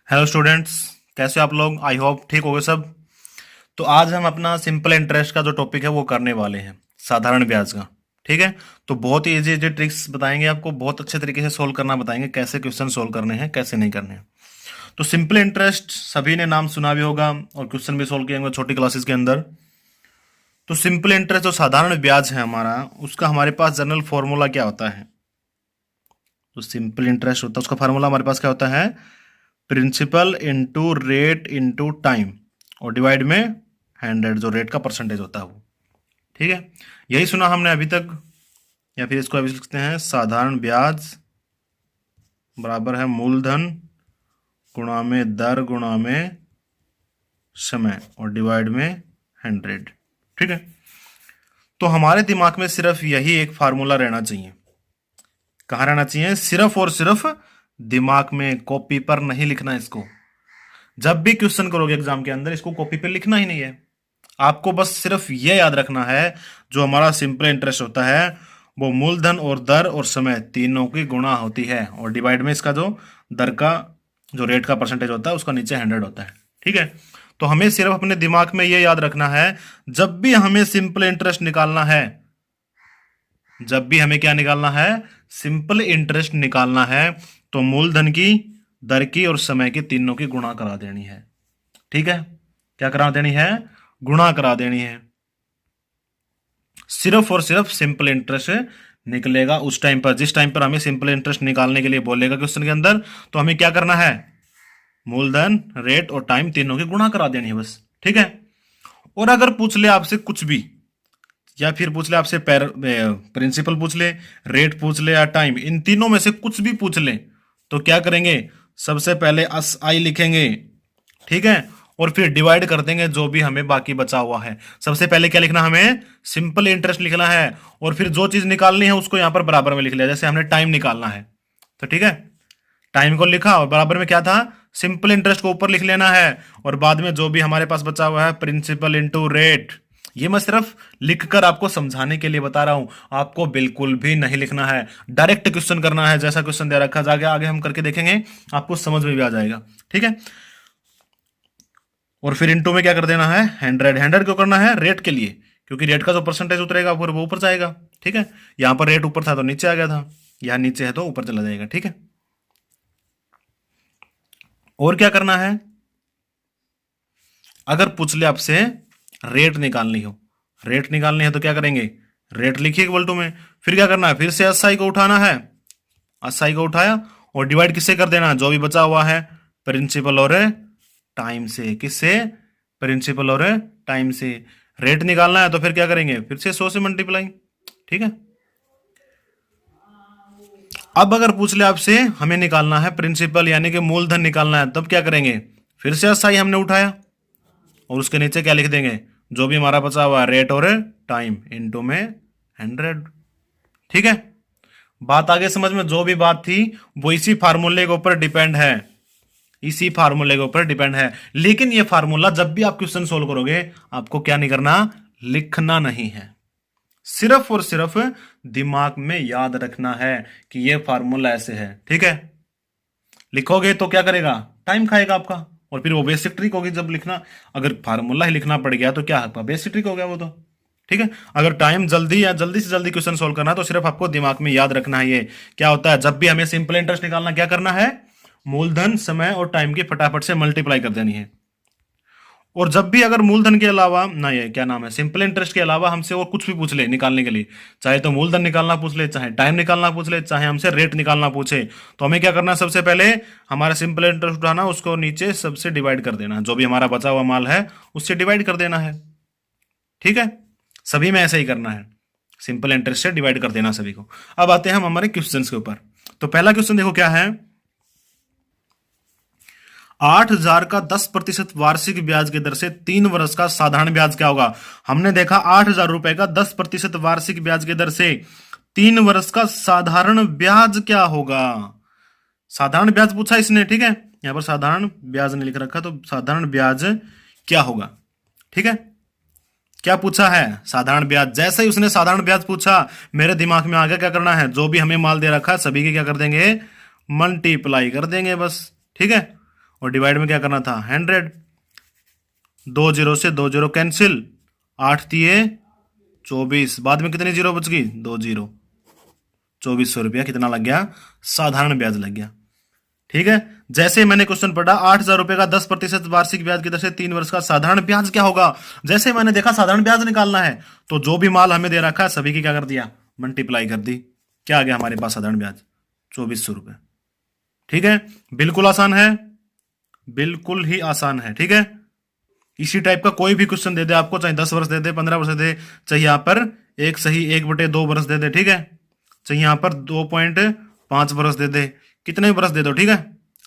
Hello students, कैसे हो आप लोग। आई होप ठीक होगे सब। तो आज हम अपना सिंपल इंटरेस्ट का जो टॉपिक है वो करने वाले हैं, साधारण ब्याज का। ठीक है। तो बहुत ही इजी इजी ट्रिक्स बताएंगे आपको, बहुत अच्छे तरीके से सोल्व करना बताएंगे, कैसे क्वेश्चन सोल्व करने हैं कैसे नहीं करने हैं। तो सिंपल इंटरेस्ट सभी ने नाम सुना भी होगा और क्वेश्चन भी सोल्व किए होंगे छोटी क्लासेस के अंदर। तो सिंपल इंटरेस्ट जो साधारण ब्याज है हमारा, उसका हमारे पास जनरल फॉर्मूला क्या होता है। तो सिंपल इंटरेस्ट होता है, उसका फार्मूला हमारे पास क्या होता है, principal into rate into time और डिवाइड में 100, जो रेट का परसेंटेज होता है वो। ठीक है, यही सुना हमने अभी तक। या फिर इसको अभी लिखते हैं, साधारण ब्याज बराबर है मूलधन गुणा में दर गुणा में समय और डिवाइड में 100। ठीक है। तो हमारे दिमाग में सिर्फ यही एक फार्मूला रहना चाहिए। कहाँ रहना चाहिए, सिर्फ और सिर्फ दिमाग में, कॉपी पर नहीं लिखना इसको। जब भी क्वेश्चन करोगे एग्जाम के अंदर, इसको कॉपी पे लिखना ही नहीं है। आपको बस सिर्फ ये याद रखना है, जो हमारा सिंपल इंटरेस्ट होता है वो मूलधन और दर और समय तीनों की गुणा होती है और डिवाइड में इसका जो दर का जो रेट का परसेंटेज होता है उसका नीचे 100 होता है। ठीक है। तो हमें सिर्फ अपने दिमाग में ये याद रखना है, जब भी हमें सिंपल इंटरेस्ट निकालना है, जब भी हमें क्या निकालना है, सिंपल इंटरेस्ट निकालना है, तो मूलधन की, दर की और समय की तीनों की गुणा करा देनी है। ठीक है। क्या करा देनी है, गुणा करा देनी है। सिर्फ और सिर्फ सिंपल इंटरेस्ट निकलेगा उस टाइम पर, जिस टाइम पर हमें सिंपल इंटरेस्ट निकालने के लिए बोलेगा क्वेश्चन के अंदर, तो हमें क्या करना है, मूलधन, रेट और टाइम तीनों की गुणा करा देनी है बस। ठीक है। और अगर पूछ ले आपसे कुछ भी, या फिर पूछ ले आपसे प्रिंसिपल पूछ ले, रेट पूछ ले या टाइम, इन तीनों में से कुछ भी पूछ ले, तो क्या करेंगे, सबसे पहले एस आई लिखेंगे। ठीक है। और फिर डिवाइड कर देंगे जो भी हमें बाकी बचा हुआ है। सबसे पहले क्या लिखना, हमें सिंपल इंटरेस्ट लिखना है, और फिर जो चीज निकालनी है उसको यहां पर बराबर में लिख लिया। जैसे हमने टाइम निकालना है, तो ठीक है, टाइम को लिखा और बराबर में क्या था, सिंपल इंटरेस्ट को ऊपर लिख लेना है, और बाद में जो भी हमारे पास बचा हुआ है, प्रिंसिपल इंटू रेट। ये मैं सिर्फ लिखकर आपको समझाने के लिए बता रहा हूं, आपको बिल्कुल भी नहीं लिखना है। डायरेक्ट क्वेश्चन करना है, जैसा क्वेश्चन दे रखा है आगे हम करके देखेंगे, आपको समझ में भी आ जाएगा। ठीक है। और फिर इनटू में क्या कर देना है, 100 क्यों करना है, रेट के लिए, क्योंकि रेट का जो परसेंटेज उतरेगा फिर वो ऊपर जाएगा। ठीक है। यहां पर रेट ऊपर था तो नीचे आ गया था, यहां नीचे है तो ऊपर चला जाएगा। ठीक है। और क्या करना है, अगर पूछ ले आपसे रेट निकालनी हो, रेट निकालनी है तो क्या करेंगे, रेट लिखिए इक्वल टू में, फिर क्या करना है, फिर से एसआई को उठाना है, एसआई को उठाया और डिवाइड किससे कर देना है, जो भी बचा हुआ है, प्रिंसिपल और टाइम से। किससे, प्रिंसिपल और टाइम से। रेट निकालना है तो फिर क्या करेंगे, फिर से 100 से मल्टीप्लाई। ठीक है। अब अगर पूछ ले आपसे हमें निकालना है प्रिंसिपल यानी कि मूलधन निकालना है, तब क्या करेंगे, फिर से एसआई हमने उठाया और उसके नीचे क्या लिख देंगे, जो भी हमारा बचा हुआ है, रेट और टाइम इनटू में 100। ठीक है। बात आगे समझ में, जो भी बात थी वो इसी फार्मूले के ऊपर डिपेंड है, इसी फार्मूले के ऊपर डिपेंड है। लेकिन ये फार्मूला जब भी आप क्वेश्चन सोल्व करोगे, आपको क्या नहीं करना, लिखना नहीं है, सिर्फ और सिर्फ दिमाग में याद रखना है कि ये फार्मूला ऐसे है। ठीक है। लिखोगे तो क्या करेगा, टाइम खाएगा आपका, और फिर वो बेसिक ट्रिक होगी जब लिखना, अगर फार्मूला ही लिखना पड़ गया तो क्या आपका बेसिक ट्रिक हो गया वो तो। ठीक है। अगर टाइम जल्दी या जल्दी से जल्दी क्वेश्चन सोल्व करना है तो सिर्फ आपको दिमाग में याद रखना है, ये क्या होता है, जब भी हमें सिंपल इंटरेस्ट निकालना, क्या करना है, मूलधन, समय और टाइम की फटाफट से मल्टीप्लाई कर देनी है। और जब भी अगर मूलधन के अलावा ना, ये क्या नाम है, सिंपल इंटरेस्ट के अलावा हमसे और कुछ भी पूछ ले निकालने के लिए, चाहे तो मूलधन निकालना पूछ ले, चाहे टाइम निकालना पूछ ले, चाहे हमसे रेट निकालना पूछे, तो हमें क्या करना है, सबसे पहले हमारा सिंपल इंटरेस्ट उठाना, उसको नीचे सबसे डिवाइड कर देना, जो भी हमारा बचा हुआ माल है उससे डिवाइड कर देना है। ठीक है। सभी में ऐसा ही करना है, सिंपल इंटरेस्ट से डिवाइड कर देना सभी को। अब आते हैं हम हमारे क्वेश्चन के ऊपर। तो पहला क्वेश्चन देखो क्या है, 8,000 का 10% वार्षिक ब्याज की दर से 3 वर्ष का साधारण ब्याज क्या होगा। हमने देखा 8,000 रुपए का 10% वार्षिक ब्याज की दर से 3 वर्ष का साधारण ब्याज क्या होगा। साधारण ब्याज पूछा इसने। ठीक है। यहां पर साधारण ब्याज ने लिख रखा, तो साधारण ब्याज क्या होगा। ठीक है। क्या पूछा है, साधारण ब्याज। जैसे ही उसने साधारण ब्याज पूछा, मेरे दिमाग में आ गया क्या करना है, जो भी हमें माल दे रखा है सभी के क्या कर देंगे, मल्टीप्लाई कर देंगे बस। ठीक है। और डिवाइड में क्या करना था 100। 2 जीरो से 2 जीरो कैंसिल, 8×3 = 24। बाद में कितनी जीरो बच गई? 2 जीरो। 2400 रुपया कितना लग गया? साधारण ब्याज लग गया। ठीक है। जैसे मैंने क्वेश्चन पढ़ा 8,000 रुपए का 10% वार्षिक ब्याज की दर से 3 वर्ष का साधारण ब्याज क्या होगा, जैसे मैंने देखा साधारण ब्याज निकालना है तो जो भी माल हमें दे रखा है सभी की क्या कर दिया? मल्टीप्लाई कर दी। क्या आ गया हमारे पास साधारण ब्याज? 2400 रुपए। ठीक है। बिल्कुल आसान है, बिल्कुल ही आसान है। ठीक है। इसी टाइप का कोई भी क्वेश्चन दे दे आपको, चाहे 10 वर्ष दे दे, 15 वर्ष दे दे, चाहे यहां पर एक सही 1/2 वर्ष दे दे, ठीक है, चाहे यहां पर 2.5 वर्ष दे दे, कितने वर्ष दे दो, ठीक है,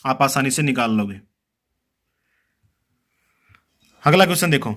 आप आसानी से निकाल लोगे। अगला क्वेश्चन देखो,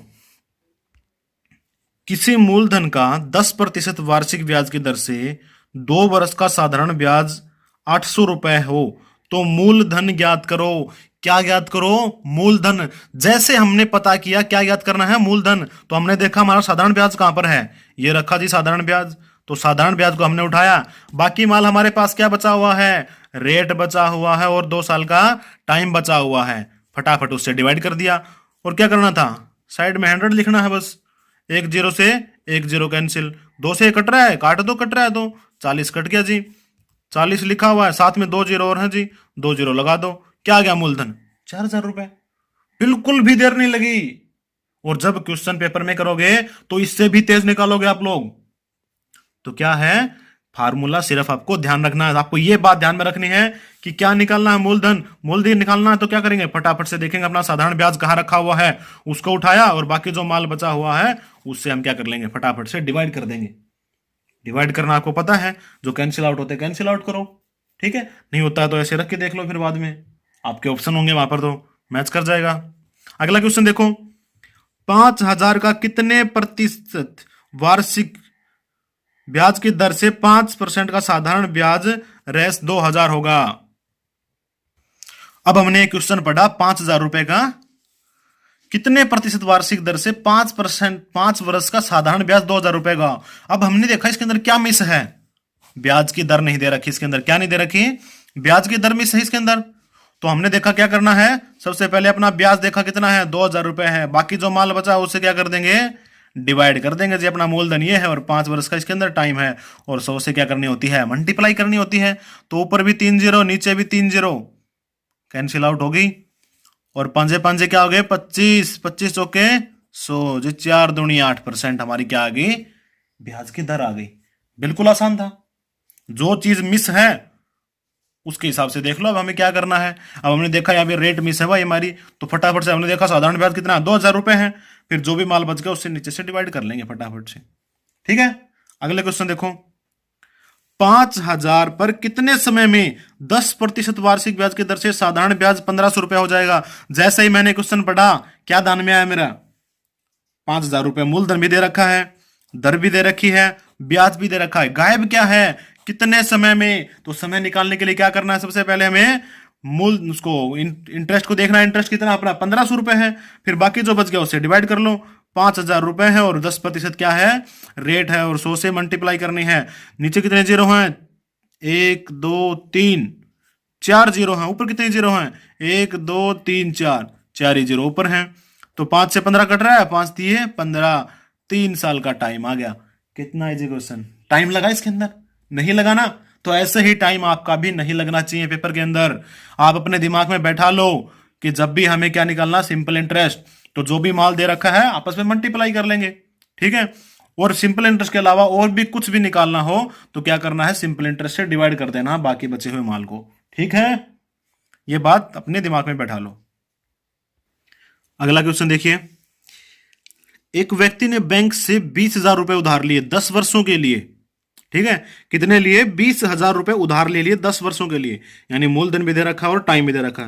किसी मूलधन का 10% वार्षिक ब्याज की दर से 2 वर्ष का साधारण ब्याज 800 रुपए हो तो मूलधन ज्ञात करो। क्या ज्ञात करो? मूलधन। जैसे हमने पता किया क्या ज्ञात करना है? मूलधन। तो हमने देखा हमारा साधारण ब्याज कहां पर है, ये रखा जी साधारण ब्याज, तो साधारण ब्याज को हमने उठाया, बाकी माल हमारे पास क्या बचा हुआ है? रेट बचा हुआ है और 2 साल का टाइम बचा हुआ है, फटाफट उससे डिवाइड कर दिया। और क्या करना था? साइड में 100 लिखना है बस। 1 0 से 1 0 कैंसिल, 2 से कट रहा है, काट दो, कट रहा है तो 40 कट गया जी, 40 लिखा हुआ है, साथ में 2 0 और है जी, 2 0 लगा दो। क्या आ गया मूलधन? 4,000 रुपए। बिल्कुल भी देर नहीं लगी। और जब क्वेश्चन पेपर में करोगे तो इससे भी तेज निकालोगे आप लोग। तो क्या है फार्मूला? सिर्फ आपको ध्यान रखना है, आपको ये बात ध्यान में रखनी है कि क्या निकालना है? मूलधन। मूलधन निकालना है तो क्या करेंगे? फटाफट से देखेंगे अपना साधारण ब्याज कहां रखा हुआ है, उसको उठाया और बाकी जो माल बचा हुआ है उससे हम क्या कर लेंगे? फटाफट से डिवाइड कर देंगे। डिवाइड करना आपको पता है, जो कैंसिल आउट होते हैं कैंसिल आउट करो, ठीक है, नहीं होता है तो ऐसे रख के देख लो, फिर बाद में आपके ऑप्शन होंगे वहां पर तो मैच कर जाएगा। अगला क्वेश्चन देखो, 5,000 का कितने प्रतिशत वार्षिक ब्याज की दर से 5% का साधारण ब्याज रेस 2,000 होगा। अब हमने एक क्वेश्चन पढ़ा 5,000 रुपए का कितने प्रतिशत वार्षिक दर से 5%, 5 वर्ष का साधारण ब्याज 2,000 रुपए का। अब हमने देखा इसके अंदर क्या मिस है? ब्याज की दर नहीं दे रखी इसके अंदर। क्या नहीं दे रखी? ब्याज की दर मिस है इसके अंदर। तो हमने देखा क्या करना है, सबसे पहले अपना ब्याज देखा कितना है, 2,000 रुपए है, बाकी जो माल बचा उससे क्या कर देंगे? डिवाइड कर देंगे जी। अपना मूलधन ये है और 5 वर्ष का इसके अंदर टाइम है, और 100 से क्या करनी होती है? मल्टीप्लाई करनी होती है। तो ऊपर भी 3 0, नीचे भी 3 0, कैंसिल आउट हो गई, और पांजे पांजे क्या हो गए? 25, 25 चौके 100 जी, 4 दूनी 8% हमारी क्या आ गई? ब्याज की दर आ गई। बिल्कुल आसान था। जो चीज मिस है उसके हिसाब से देख लो। अब हमें क्या करना है? अब हमने देखा यहाँ पे रेट मिस है भाई हमारी, तो फटाफट से हमने देखा साधारण ब्याज कितना? 2,000 रुपए है। फिर जो भी माल बच गया उससे नीचे से डिवाइड कर लेंगे फटाफट से, ठीक है। अगले क्वेश्चन देखो, 5,000 पर कितने समय में 10% वार्षिक ब्याज की दर से साधारण ब्याज 1,500 रुपए हो जाएगा। जैसे ही मैंने क्वेश्चन पढ़ा क्या ध्यान में आया मेरा? 5,000 रुपए मूलधन भी दे रखा है, दर भी दे रखी है, ब्याज भी दे रखा है, गायब क्या है? कितने समय में। तो समय निकालने के लिए क्या करना है? सबसे पहले हमें मूल उसको इंटरेस्ट को देखना है। इंटरेस्ट कितना अपना? 1,500 रुपए है। फिर बाकी जो बच गया उससे डिवाइड कर लो। 5,000 रुपए है और 10% क्या है? रेट है, और 100 से मल्टीप्लाई करनी है। नीचे कितने जीरो हैं? 1 2 3 4 जीरो हैं। ऊपर कितने जीरो हैं? 1 2 3 4, 4 ही जीरो ऊपर हैं। तो 5 से 15 कट रहा है, 5 दिए 15, 3 साल का टाइम आ गया। कितना इजी क्वेश्चन। टाइम लगा इसके अंदर? नहीं लगाना। तो ऐसे ही टाइम आपका भी नहीं लगना चाहिए पेपर के अंदर। आप अपने दिमाग में बैठा लो कि जब भी हमें क्या निकालना, सिंपल इंटरेस्ट, तो जो भी माल दे रखा है आपस में मल्टीप्लाई कर लेंगे, ठीक है। और सिंपल इंटरेस्ट के अलावा और भी कुछ भी निकालना हो तो क्या करना है? सिंपल इंटरेस्ट से डिवाइड कर देना बाकी बचे हुए माल को, ठीक है। ये बात अपने दिमाग में बैठा लो। अगला क्वेश्चन देखिए, एक व्यक्ति ने बैंक से 20,000 रुपए उधार लिए 10 वर्षों के लिए, ठीक है। कितने लिए? 20,000 रुपए उधार ले लिए 10 वर्षों के लिए, यानी मूलधन भी दे रखा और टाइम भी दे रखा,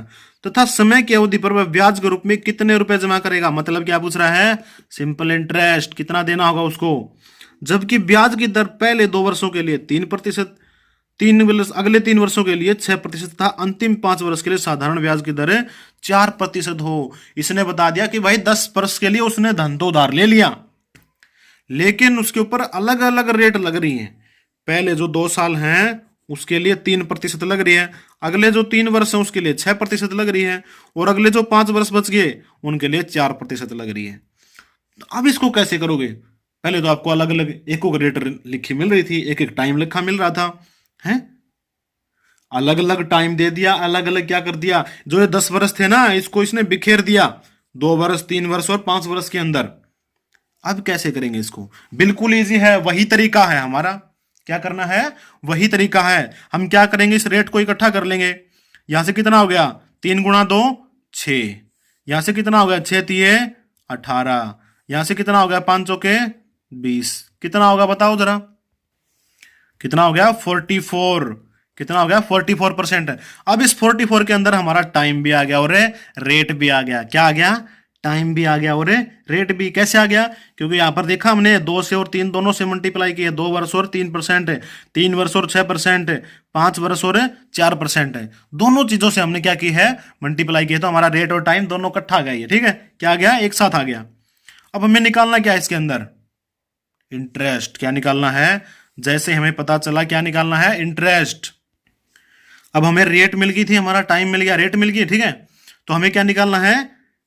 तथा समय की अवधि पर वह ब्याज के रूप में कितने रुपए जमा करेगा। मतलब क्या पूछ रहा है? सिंपल इंटरेस्ट कितना देना होगा उसको। जबकि ब्याज की दर पहले 2 वर्षों के लिए 3%, 3 वर्ष, अगले 3 वर्षों के लिए 6% तथा अंतिम 5 वर्ष के लिए साधारण ब्याज की दर 4% हो। इसने बता दिया कि भाई 10 वर्ष के लिए उसने धन तो उधार ले लिया, लेकिन उसके ऊपर अलग अलग रेट लग रही हैं। पहले जो 2 साल हैं उसके लिए 3% लग रही है, अगले जो 3 वर्ष है उसके लिए 6% लग रही है, और अगले जो 5 वर्ष बच गए उनके लिए 4% लग रही है। अब इसको कैसे करोगे? पहले तो आपको अलग अलग एक रेट लिखी मिल रही थी, एक एक टाइम लिखा मिल रहा था, है अलग अलग टाइम दे दिया, अलग अलग क्या कर दिया, जो ये 10 वर्ष थे ना इसको इसने बिखेर दिया 2 वर्ष, 3 वर्ष और 5 वर्ष के अंदर। अब कैसे करेंगे इसको? बिल्कुल इजी है, वही तरीका है हमारा। क्या करना है? वही तरीका है। हम क्या करेंगे, इस रेट को इकट्ठा कर लेंगे। यहां से कितना हो गया, 3 × 2 6, यहां से कितना हो गया 6×3 18, यहां से कितना हो गया 5 × 20, कितना होगा बताओ जरा, कितना हो गया 44, कितना हो गया 44% है। अब इस 44 के अंदर हमारा टाइम भी आ गया और रेट भी आ गया। क्या आ गया? टाइम भी आ गया और रेट भी। कैसे आ गया? क्योंकि यहां पर देखा हमने 2 से और 3 दोनों से मल्टीप्लाई किया, 2 वर्ष और 3% है, 3 वर्ष और 6% है, 5 वर्ष और 4% है। दोनों चीजों से हमने क्या की है, मल्टीप्लाई किया, तो हमारा रेट और टाइम दोनों इकट्ठा आ गया। ठीक है, क्या आ गया? एक साथ आ गया। अब हमें निकालना क्या है इसके अंदर? इंटरेस्ट। क्या निकालना है? जैसे हमें पता चला क्या निकालना है, इंटरेस्ट। अब हमें रेट मिल गई थी, हमारा टाइम मिल गया, रेट मिल गई, ठीक है, तो हमें क्या निकालना है?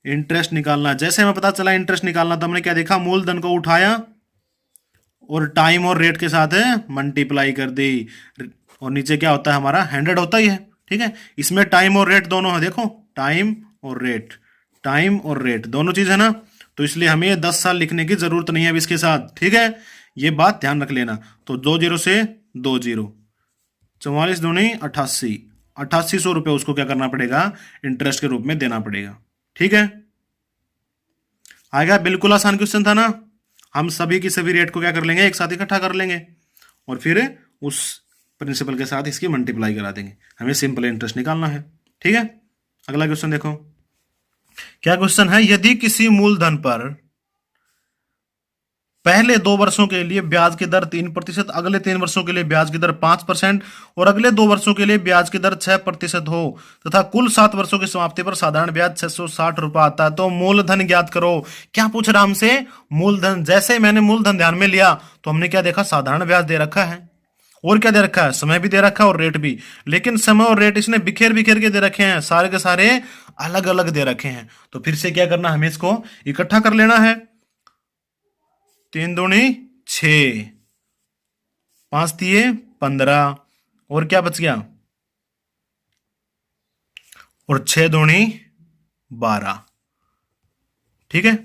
इंटरेस्ट निकालना। जैसे हमें पता चला इंटरेस्ट निकालना, तो हमने क्या देखा, मूलधन को उठाया और टाइम और रेट के साथ मल्टीप्लाई कर दी, और नीचे क्या होता है हमारा 100 होता ही है। ठीक है, इसमें टाइम और रेट दोनों है, देखो टाइम और रेट, टाइम और रेट दोनों चीज है ना, तो इसलिए हमें 10 साल लिखने की जरूरत नहीं है अब इसके साथ। ठीक है, ये बात ध्यान रख लेना। तो 2 0 से 2 0, 44 दूनी 88, 8800 रुपये उसको क्या करना पड़ेगा, इंटरेस्ट के रूप में देना पड़ेगा। ठीक है, आएगा? बिल्कुल आसान क्वेश्चन था ना। हम सभी की सभी रेट को क्या कर लेंगे, एक साथ इकट्ठा कर लेंगे और फिर उस प्रिंसिपल के साथ इसकी मल्टीप्लाई करा देंगे। हमें सिंपल इंटरेस्ट निकालना है। ठीक है, अगला क्वेश्चन देखो, क्या क्वेश्चन है, यदि किसी मूलधन पर पहले 2 वर्षों के लिए ब्याज की दर 3%, अगले 3 वर्षों के लिए ब्याज की दर 5% और अगले 2 वर्षों के लिए ब्याज की दर 6% हो, तथा कुल 7 वर्षों की समाप्ति पर साधारण ब्याज 660 रुपए आता है, तो मूलधन ज्ञात करो। क्या पूछ रहा हमसे? मूलधन। जैसे मैंने मूलधन ध्यान में लिया तो हमने क्या देखा, साधारण ब्याज दे रखा है, और क्या दे रखा है, समय भी दे रखा है और रेट भी। लेकिन समय और रेट इसने बिखेर बिखेर के दे रखे हैं, सारे के सारे अलग अलग दे रखे हैं। तो फिर से क्या करना, हमें इसको इकट्ठा कर लेना है। 3 दूनी 6, 5 दिए 15, और क्या बच गया, और 6 दूनी 12। ठीक है,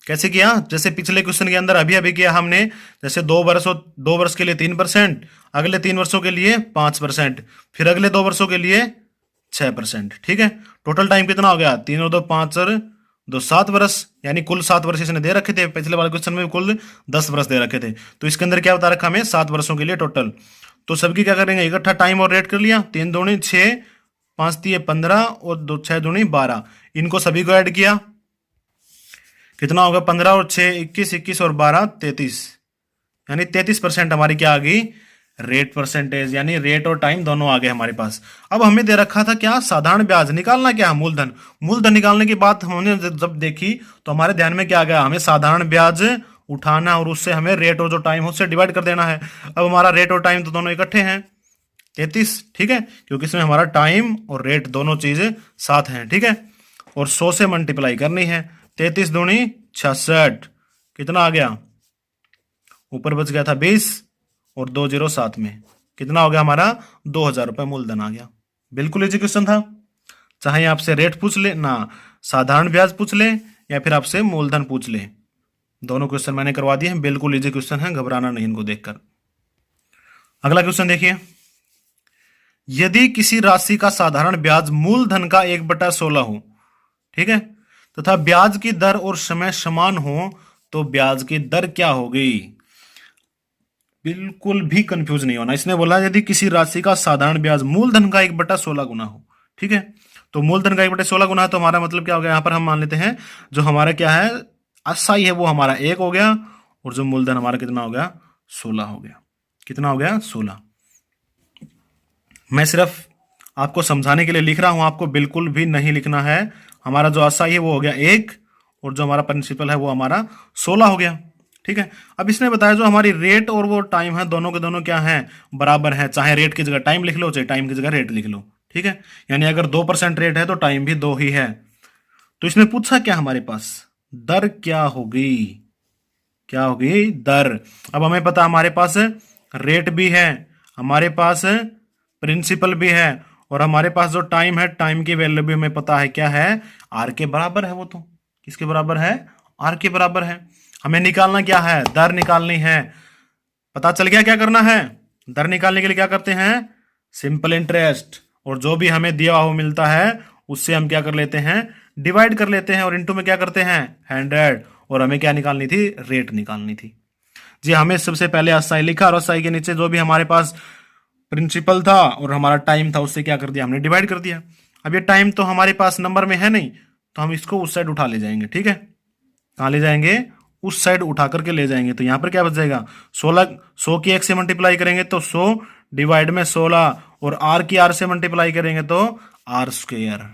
कैसे किया? जैसे पिछले क्वेश्चन के अंदर अभी अभी किया हमने, जैसे 2 वर्ष के लिए 3%, अगले 3 वर्षों के लिए 5%, फिर अगले 2 वर्षों के लिए 6%। ठीक है, टोटल टाइम कितना हो गया, 3 और 2 5 और 2 7 वर्ष, यानी कुल 7 वर्ष इसने दे रखे थे। पिछले वाले क्वेश्चन में कुल 10 वर्ष दे रखे थे, तो इसके अंदर क्या बता रखा हमें, 7 वर्षों के लिए टोटल। तो सबकी क्या करेंगे, इकट्ठा टाइम और रेट कर लिया, 3 दूनी 6, 5 दिए 15 और 6 दूनी 12, इनको सभी को ऐड किया, कितना होगा 15 और 6 21, 21 और 12 33, यानी 33% हमारी क्या आ गई, रेट परसेंटेज, यानी रेट और टाइम दोनों आ गए हमारे पास। अब हमें दे रखा था क्या, साधारण ब्याज। निकालना क्या, मूलधन। मूलधन निकालने की बात हमने जब देखी तो हमारे ध्यान में क्या आ गया, हमें साधारण ब्याज उठाना और उससे हमें रेट और जो टाइम उससे डिवाइड कर देना है। अब हमारा रेट और टाइम तो दोनों इकट्ठे हैं 33, ठीक है, क्योंकि इसमें हमारा टाइम और रेट दोनों चीजें साथ हैं। ठीक है, और 100 से मल्टीप्लाई करनी है, 33 दूनी 66, कितना आ गया, ऊपर बच गया था 20 और 2 0 साथ में, कितना हो गया हमारा 2000 रुपए मूलधन आ गया। बिल्कुल इजी क्वेश्चन था, चाहे आपसे रेट पूछ ले ना, साधारण ब्याज पूछ ले, या फिर आपसे मूलधन पूछ ले, दोनों क्वेश्चन मैंने करवा दिए हैं। बिल्कुल इजी क्वेश्चन है, घबराना नहीं इनको देखकर। अगला क्वेश्चन देखिए, यदि किसी राशि का साधारण ब्याज मूलधन का 1/16 हो, ठीक है, तथा ब्याज की दर और समय समान हो, तो ब्याज की दर क्या होगी। बिल्कुल भी कंफ्यूज नहीं होना। इसने बोला यदि किसी राशि का साधारण ब्याज मूलधन का 1/16 गुना हो, ठीक है, तो मूलधन का 1/16 गुना है, तो हमारा मतलब क्या हो गया, यहां पर हम मान लेते हैं जो हमारा क्या है असाई है वो हमारा 1 हो गया, और जो मूलधन हमारा कितना हो गया 16 हो गया। कितना हो गया 16। मैं सिर्फ आपको समझाने के लिए लिख रहा हूं, आपको बिल्कुल भी नहीं लिखना है। हमारा जो असाई है वो हो गया 1, और जो हमारा प्रिंसिपल है वो हमारा 16 हो गया। ठीक है। अब इसने बताया जो हमारी रेट और वो टाइम है दोनों के दोनों क्या है, बराबर है। चाहे रेट की जगह टाइम लिख लो, चाहे टाइम की जगह रेट लिख लो, ठीक है। यानी अगर 2% रेट है तो टाइम भी 2 ही है। तो इसने पूछा क्या हमारे पास, दर क्या होगी, क्या होगी दर। अब हमें पता हमारे पास रेट भी है, हमारे पास प्रिंसिपल भी है, और हमारे पास जो टाइम है, टाइम की वैल्यू भी हमें पता है क्या है, आर के बराबर है। वो तो किसके बराबर है, आर के बराबर है। हमें निकालना क्या है, दर निकालनी है। पता चल गया क्या करना है, दर निकालने के लिए क्या करते हैं, सिंपल इंटरेस्ट, और जो भी हमें दिया हुआ मिलता है उससे हम क्या कर लेते हैं, डिवाइड कर लेते हैं, और इनटू में क्या करते हैं 100। और हमें क्या निकालनी थी, रेट निकालनी थी। जी हमें सबसे पहले एसआई लिखा, और एसआई के नीचे जो भी हमारे पास प्रिंसिपल था और हमारा टाइम था उससे क्या कर दिया, हमने डिवाइड कर दिया। अब ये टाइम तो हमारे पास नंबर में है नहीं, तो हम इसको उस साइड उठा ले जाएंगे, ठीक है। कहाँ ले जाएंगे, उस साइड उठा करके ले जाएंगे। तो यहाँ पर क्या बच जाएगा, 16, 100 की 1 से मल्टीप्लाई करेंगे तो 100 डिवाइड में 16, और आर की आर से मल्टीप्लाई करेंगे तो आर स्क्वेयर,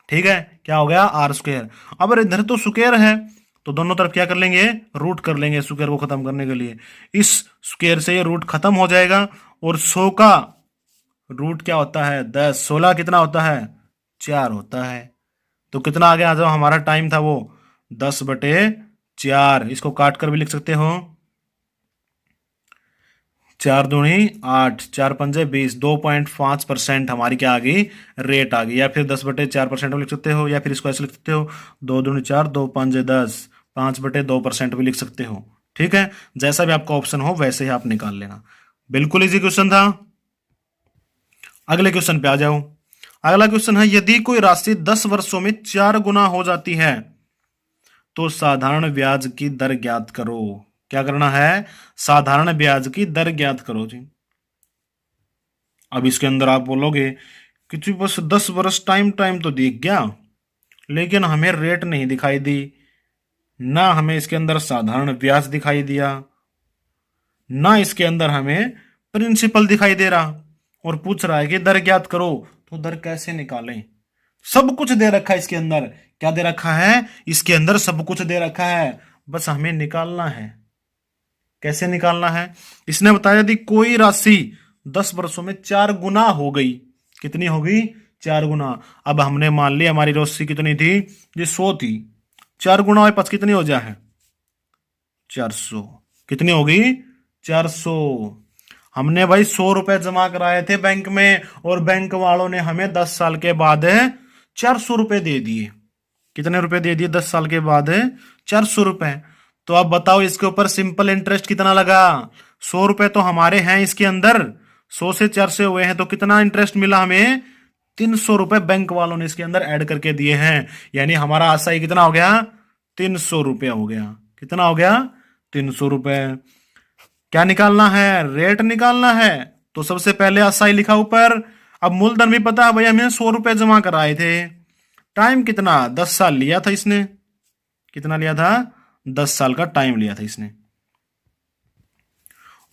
ठीक है। क्या हो गया, आर स्क्वेयर। अब इधर तो स्क्वेयर है तो दोनों तरफ क्या कर लेंगे, रूट कर लेंगे स्क्वेयर को खत्म करने के लिए। इस स्क्वेयर से ये रूट खत्म हो जाएगा, और 100 का रूट क्या होता है 10, 16 कितना होता है 4 होता है। तो कितना आ गया, जो हमारा टाइम था वो 10/4। इसको काट कर भी लिख सकते हो, 4 दूनी 8, 4 पंजे 20, 2.5% हमारी क्या आ गई, रेट आ गई। या फिर 10/4% भी लिख सकते हो, या फिर इसको ऐसे लिख सकते हो, 2 दूनी 4, 2 पंजे 10, 5/2% भी लिख सकते हो, ठीक है। जैसा भी आपका ऑप्शन हो वैसे ही आप निकाल लेना। बिल्कुल इजी क्वेश्चन था। अगले क्वेश्चन पे आ जाओ। अगला क्वेश्चन है, यदि कोई राशि 10 वर्षों में 4 गुना हो जाती है तो साधारण ब्याज की दर ज्ञात करो। क्या करना है, साधारण ब्याज की दर ज्ञात करो जी। अब इसके अंदर आप बोलोगे कि जी बस 10 वर्ष टाइम टाइम तो दिख गया, लेकिन हमें रेट नहीं दिखाई दी, ना हमें इसके अंदर साधारण ब्याज दिखाई दिया, ना इसके अंदर हमें प्रिंसिपल दिखाई दे रहा, और पूछ रहा है कि दर ज्ञात करो। तो दर कैसे निकालें, सब कुछ दे रखा है इसके अंदर। क्या दे रखा है, इसके अंदर सब कुछ दे रखा है, बस हमें निकालना है। कैसे निकालना है, इसने बताया यदि कोई राशि 10 वर्षों में 4 गुना हो गई, कितनी हो गई, 4 गुना। अब हमने मान लिया हमारी राशि कितनी थी, ये 100 थी, 4 गुना और 5 कितनी हो जाए है 400, कितनी हो गई 400। हमने भाई 100 रुपए जमा कराए थे बैंक में, और बैंक वालों ने हमें 10 साल के बाद 400 रुपए दे दिए। कितने रुपए दे दिए 10 साल के बाद, 400 रुपए। तो अब बताओ इसके ऊपर सिंपल इंटरेस्ट कितना लगा, 100 रुपए तो हमारे हैं इसके अंदर, 100 से 400 हुए हैं तो कितना इंटरेस्ट मिला हमें, 300 रुपए बैंक वालों ने इसके अंदर ऐड करके दिए हैं। यानी हमारा आशाई कितना हो गया, 300 रुपया हो गया। कितना हो गया, 300 रुपए। क्या निकालना है, रेट निकालना है। तो सबसे पहले आशाई लिखा ऊपर। अब मूलधन भी पता है भैया, हमें 100 रुपए जमा कराए थे। टाइम कितना, 10 साल लिया था इसने। कितना लिया था, 10 साल का टाइम लिया था इसने।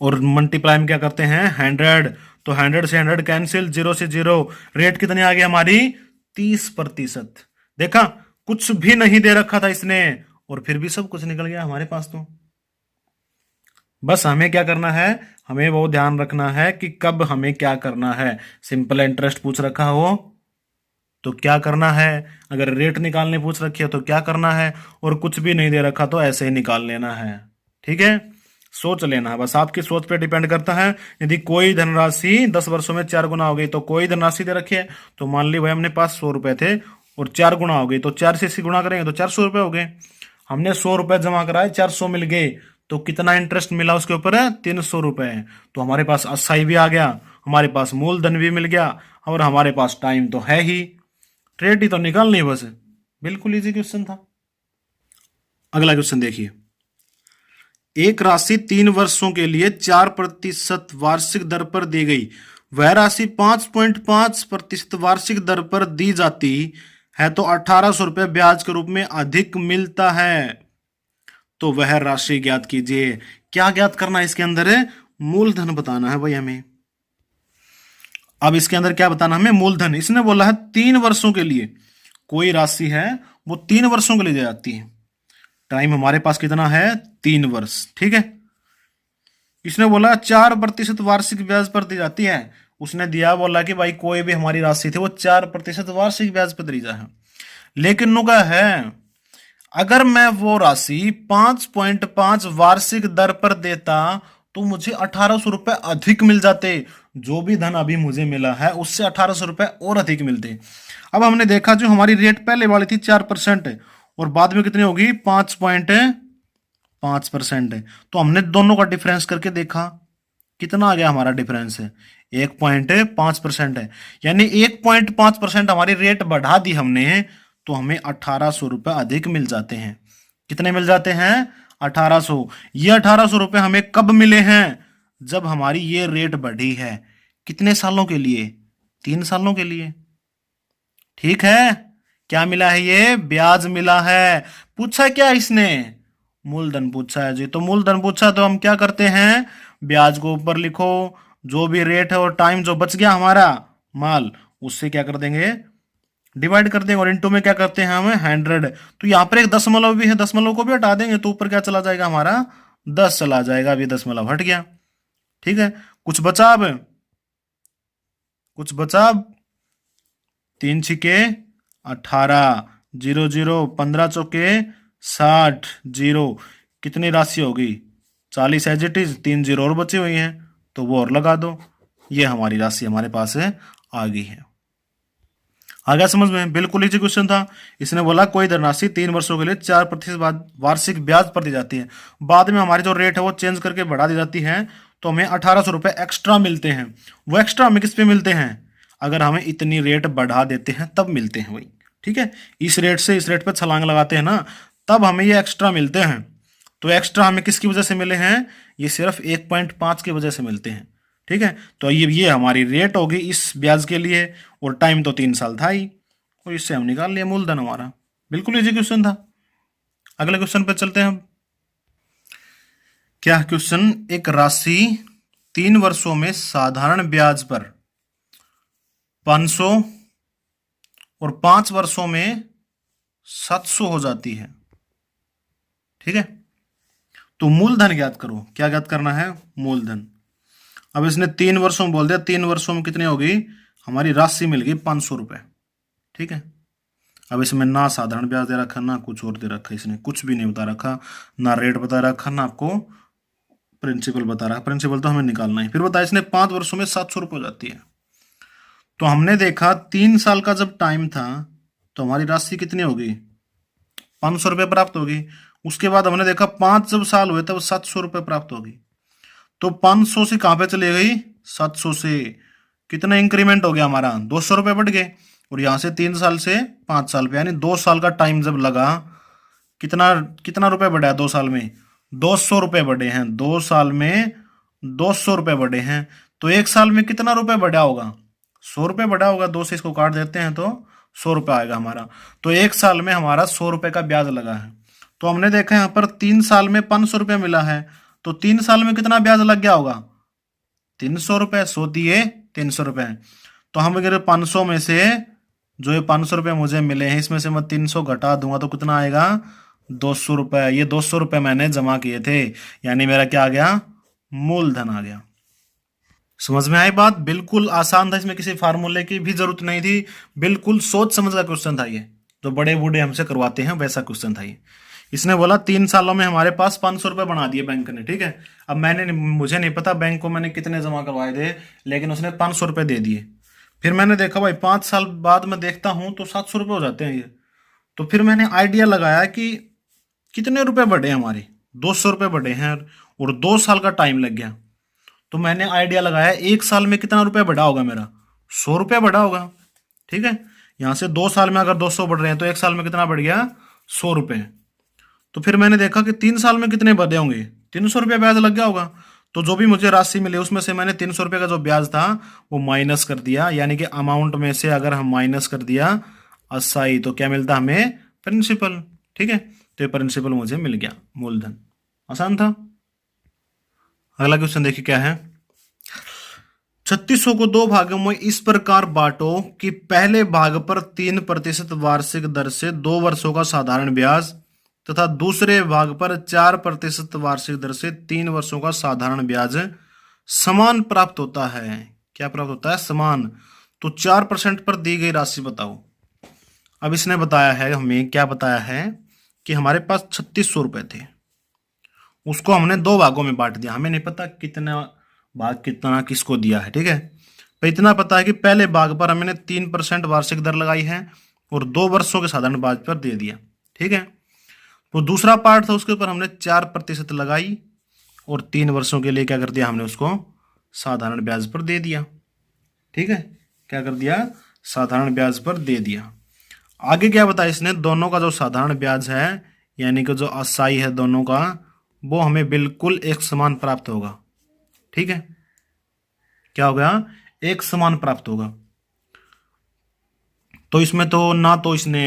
और मल्टीप्लाई में क्या करते हैं 100, तो 100 से 100 कैंसिल, 0 से 0। रेट कितनी आ गई हमारी, 30%। देखा, कुछ भी नहीं दे रखा था इसने, और फिर भी सब कुछ निकल गया हमारे पास। तो बस हमें क्या करना है, हमें वो ध्यान रखना है कि कब हमें क्या करना है। सिंपल इंटरेस्ट पूछ रखा हो तो क्या करना है, अगर रेट निकालने पूछ रखी है तो क्या करना है, और कुछ भी नहीं दे रखा तो ऐसे ही निकाल लेना है, ठीक है। सोच लेना है, बस आपकी सोच पे डिपेंड करता है। यदि कोई धनराशि 10 वर्षों में 4 गुना हो गई, तो कोई धनराशि दे रखी है, तो मान ली भाई हमने पास 100 रुपए थे और 4 गुना हो गई, तो 4 से इसी गुणा करेंगे तो 400 रुपए हो गए। हमने 100 रुपए जमा कराए, 400 मिल गए, तो कितना इंटरेस्ट मिला उसके ऊपर है, 300 रुपए। तो हमारे पास असाई भी आ गया, हमारे पास मूलधन भी मिल गया, और हमारे पास टाइम तो है ही, रेट ही तो निकालनी है बस। बिल्कुल इजी क्वेश्चन था। अगला क्वेश्चन देखिए, एक राशि 3 वर्षों के लिए 4% वार्षिक दर पर दी गई, वह राशि 5.5% वार्षिक दर पर दी जाती है तो 1800 रुपये ब्याज के रूप में अधिक मिलता है, तो वह राशि ज्ञात कीजिए। क्या ज्ञात करना है इसके अंदर है, मूलधन बताना है भाई हमें। अब इसके अंदर क्या बताना हमें, मूलधन। इसने बोला है 3 वर्षों के लिए कोई राशि है वो 3 वर्षों के लिए दी जाती है। टाइम हमारे पास कितना है, 3 वर्ष। ठीक है, इसने बोला 4% वार्षिक ब्याज पर दी जाती है। उसने दिया, बोला कि भाई कोई भी हमारी राशि थी वो 4% वार्षिक ब्याज पर दी जा है। लेकिन नुका है, अगर मैं वो राशि 5.5 वार्षिक दर पर देता तो मुझे 1800 रुपए अधिक मिल जाते। जो भी धन अभी मुझे मिला है उससे 1800 रुपए और अधिक मिलते। अब हमने देखा जो हमारी रेट पहले वाली थी 4% और बाद में कितनी होगी, 5.5% है। तो हमने दोनों का डिफरेंस करके देखा, कितना आ गया हमारा डिफरेंस है, 1.5% है। यानी 1.5% हमारी रेट बढ़ा दी हमने, तो हमें 1800 रुपए अधिक मिल जाते हैं। कितने मिल जाते हैं, 1800। ये 1800 रुपए हमें कब मिले हैं, जब हमारी ये रेट बढ़ी है। कितने सालों के लिए, 3 सालों के लिए। ठीक है, क्या मिला है, ये ब्याज मिला है। पूछा क्या इसने, मूलधन पूछा है जी। तो मूलधन पूछा तो हम क्या करते हैं, ब्याज को ऊपर लिखो, जो भी रेट है और टाइम जो बच गया हमारा माल, उससे क्या कर देंगे, डिवाइड कर देंगे। और इनटू में क्या करते हैं हम, 100। तो यहां पर एक दशमलव भी है, दशमलव को भी हटा देंगे तो ऊपर क्या चला जाएगा हमारा, 10 चला जाएगा। अभी दशमलव हट गया। ठीक है, कुछ बचा अब, कुछ बचा अब, 3 छिके 18, 0 0, 15 चौके 60, 0। कितनी राशि होगी, 40 एज इट इज, 3 0 और बची हुई हैं तो वो और लगा दो। ये हमारी राशि हमारे पास है, आ गई है। आ गया समझ में, बिल्कुल इजी क्वेश्चन था। इसने बोला कोई धनराशि 3 वर्षों के लिए 4% वार्षिक ब्याज पर दी जाती है। बाद में हमारी जो रेट है वो चेंज करके बढ़ा दी जाती है, तो हमें 1800 रुपए एक्स्ट्रा मिलते हैं। वो एक्स्ट्रा हमें किस पे मिलते हैं, अगर हमें इतनी रेट बढ़ा देते हैं तब मिलते हैं वही। ठीक है, इस रेट से इस रेट पे छलांग लगाते हैं ना, तब हमें ये एक्स्ट्रा मिलते हैं। तो एक्स्ट्रा हमें किसकी वजह से मिले हैं, ये सिर्फ 1.5 की वजह से मिलते हैं। ठीक है, तो ये हमारी रेट होगी इस ब्याज के लिए, और टाइम तो 3 साल था ही, और इससे हम निकाल लिया मूलधन हमारा। बिल्कुल इजी क्वेश्चन था। अगले क्वेश्चन पे चलते हैं हम। क्या क्वेश्चन, एक राशि 3 वर्षों में साधारण ब्याज पर 500 और 5 वर्षों में 700 हो जाती है। ठीक है, तो मूलधन ज्ञात करो। क्या ज्ञात करना है, मूलधन। अब इसने 3 वर्षों में बोल दिया, 3 वर्षों में कितनी होगी, हमारी राशि मिल गई 500 रुपए। ठीक है, अब इसमें ना साधारण ब्याज दे रखा, ना कुछ और दे रखा, इसने कुछ भी नहीं बता रखा, ना रेट बता रखा, ना आपको प्रिंसिपल बता रहा। प्रिंसिपल तो हमें निकालना है। फिर बताया इसने 5 वर्षों में 700 रुपये हो जाती है। तो हमने देखा 3 साल का जब टाइम था तो हमारी राशि कितनी होगी, 500 रुपये प्राप्त होगी। उसके बाद हमने देखा 5 जब साल हुए तब 700 रुपये प्राप्त होगी। तो 500 से कहां पे चली गई, 700 से। कितना इंक्रीमेंट हो गया हमारा, 200 रुपये बढ़ गए। और यहां से 3 साल से 5 साल पे, यानी 2 साल का टाइम जब लगा, कितना कितना रुपए बढ़ा, 2 साल में 200 रुपये बढ़े हैं। 2 साल में 200 रुपये बढ़े हैं। तो 1 साल में कितना रुपए बढ़ा होगा, 100 रुपये बढ़ा होगा। 2 से इसको काट देते हैं तो 100 रुपये आएगा हमारा। तो 1 साल में हमारा 100 रुपये का ब्याज लगा है। तो हमने देखा यहाँ पर 3 साल में 500 रुपये मिला है, तो 3 साल में कितना ब्याज लग गया होगा, 300 रुपये। 100 दिए 300 रुपये। तो हम अगर 500 में से जो ये 500 रुपये मुझे मिले हैं, इसमें से मैं 300 घटा दूंगा तो कितना आएगा, 200 रुपये। ये 200 रुपये मैंने जमा किए थे, यानी मेरा क्या आ गया, मूलधन आ गया। समझ में आई बात, बिल्कुल आसान था, इसमें किसी फार्मूले की भी जरूरत नहीं थी। बिल्कुल सोच समझ का क्वेश्चन था ये, जो बड़े बूढ़े हमसे करवाते हैं वैसा क्वेश्चन था ये। इसने बोला 3 सालों में हमारे पास 500 रुपये बना दिए बैंक ने। ठीक है, अब मुझे नहीं पता बैंक को मैंने कितने जमा करवाए थे, लेकिन उसने 500 रुपये दे दिए। फिर मैंने देखा भाई 5 साल बाद में देखता हूं तो 700 रुपये हो जाते हैं ये। तो फिर मैंने आइडिया लगाया कि कितने रुपए बढ़े हमारे, 200 रुपये बढ़े हैं, और 2 साल का टाइम लग गया। तो मैंने आइडिया लगाया 1 साल में कितना रुपया बढ़ा होगा मेरा, 100 रुपया बढ़ा होगा। ठीक है, यहां से 2 साल में अगर 200 बढ़ रहे हैं तो 1 साल में कितना बढ़ गया, 100 रुपये। तो फिर मैंने देखा कि 3 साल में कितने बढ़े होंगे, 300 रुपया ब्याज लग गया होगा। तो जो भी मुझे राशि मिली उसमें से मैंने 300 रुपये का जो ब्याज था वो माइनस कर दिया, यानी कि अमाउंट में से अगर हम माइनस कर दिया असाई, तो क्या मिलता हमें, प्रिंसिपल। ठीक है, तो ये प्रिंसिपल मुझे मिल गया, मूलधन। आसान था। अगला क्वेश्चन देखिए क्या है, 3600 को 2 भागों में इस प्रकार बांटो कि पहले भाग पर 3% वार्षिक दर से 2 वर्षों का साधारण ब्याज तथा दूसरे भाग पर 4% वार्षिक दर से 3 वर्षों का साधारण ब्याज समान प्राप्त होता है। क्या प्राप्त होता है? समान। तो 4% पर दी गई राशि बताओ। अब इसने बताया है हमें, क्या बताया है कि हमारे पास 3600 रुपए थे, उसको हमने 2 भागों में बांट दिया। हमें नहीं पता कितना भाग कितना किसको दिया है, ठीक है। तो इतना पता है कि पहले भाग पर हमने 3% वार्षिक दर लगाई है और 2 वर्षों के साधारण ब्याज पर दे दिया, ठीक है। तो दूसरा पार्ट था, उसके ऊपर हमने 4% लगाई और 3 वर्षों के लिए क्या कर दिया, हमने उसको साधारण ब्याज पर दे दिया, ठीक है। क्या कर दिया? साधारण ब्याज पर दे दिया। आगे क्या बताया इसने, दोनों का जो साधारण ब्याज है यानी कि जो असाई है दोनों का, वो हमें बिल्कुल एक समान प्राप्त होगा, ठीक है। क्या हो गया? एक समान प्राप्त होगा। तो इसमें तो ना तो इसने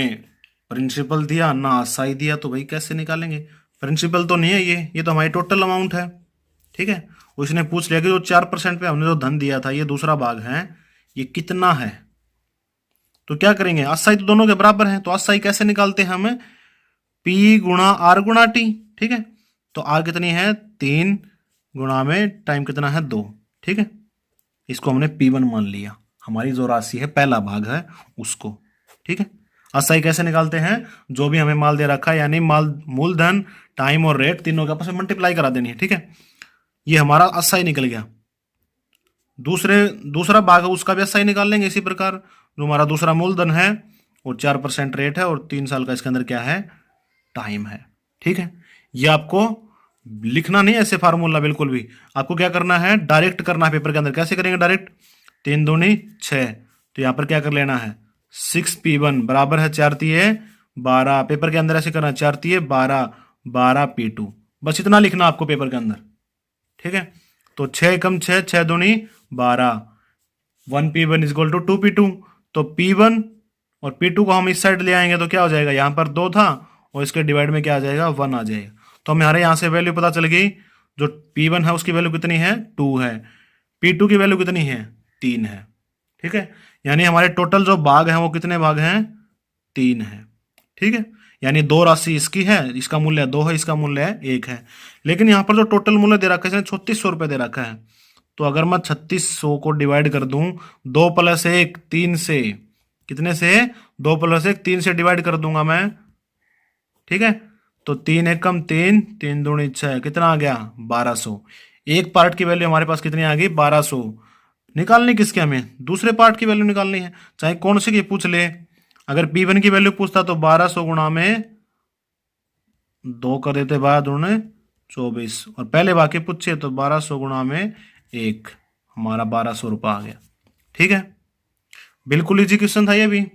प्रिंसिपल दिया ना असाई दिया, तो भाई कैसे निकालेंगे? प्रिंसिपल तो नहीं है ये तो हमारी टोटल अमाउंट है, ठीक है। उसने पूछ लिया कि जो 4% पे हमने जो धन दिया था, ये दूसरा भाग है, ये कितना है। तो क्या करेंगे, असाई तो दोनों के बराबर है, तो असाई कैसे निकालते हैं हमें? पी गुणा आर गुणा टी, ठीक है। तो आर कितनी है? 3 गुणा में टाइम कितना है? 2, ठीक है। इसको हमने P1 मान लिया, हमारी जो राशि है पहला भाग है उसको, ठीक है। असाई कैसे निकालते हैं? जो भी हमें माल दे रखा है यानी माल मूलधन टाइम और रेट तीनों के आपस में मल्टीप्लाई करा देनी है, ठीक है। ये हमारा असाई निकल गया। दूसरा भाग है उसका भी असाई निकाल लेंगे इसी प्रकार। जो हमारा दूसरा मूलधन है और 4% रेट है और 3 साल का इसके अंदर क्या है? टाइम है, ठीक है। ये आपको लिखना नहीं है ऐसे फार्मूला बिल्कुल भी, आपको क्या करना है, डायरेक्ट करना है पेपर के अंदर। कैसे करेंगे डायरेक्ट? 3 दूनी 6, तो यहां पर क्या कर लेना है, 6P1 बराबर है 4×3=12। पेपर के अंदर ऐसे करना है 4×3=12, 12P2, बस इतना लिखना आपको पेपर के अंदर, ठीक है। तो 6 कम 6, 6×2=12, 1P1 = 2P2। तो P1 और P2 को हम इस साइड ले आएंगे तो क्या हो जाएगा, यहां पर 2 था और इसके डिवाइड में क्या आ जाएगा, 1 आ जाएगा। तो हमारे यहां से वैल्यू पता चल गई, जो P1 है उसकी वैल्यू कितनी है, 2 है। P2 की वैल्यू कितनी है, 3 है, ठीक है। यानी हमारे टोटल जो भाग हैं वो कितने भाग हैं, 3 है, ठीक है। यानी 2 राशि इसकी है, इसका मूल्य 2 है, इसका मूल्य 1 है। लेकिन यहाँ पर जो टोटल मूल्य दे रखा है इसने 3600 रुपये दे रखा है। तो अगर मैं 3600 को डिवाइड कर दूं 2 + 1 3 से, कितने से, 2 + 1 3 से डिवाइड कर दूंगा मैं, ठीक है। तो 3 × 1 = 3, 3 दूनी 6, कितना आ गया, 1200। एक पार्ट की वैल्यू हमारे पास कितनी आ गई, 1200। निकालनी किसकी, हमें दूसरे पार्ट की वैल्यू निकालनी है, चाहे कौन से की पूछ ले। अगर P1 की वैल्यू पूछता तो 1200 गुणा में 2 कर देते, 12×2 = 24, और पहले बाकी पूछे तो 1200 गुणा में 1, हमारा 1200 रुपये आ गया, ठीक है। बिल्कुल इजी क्वेश्चन था ये भी।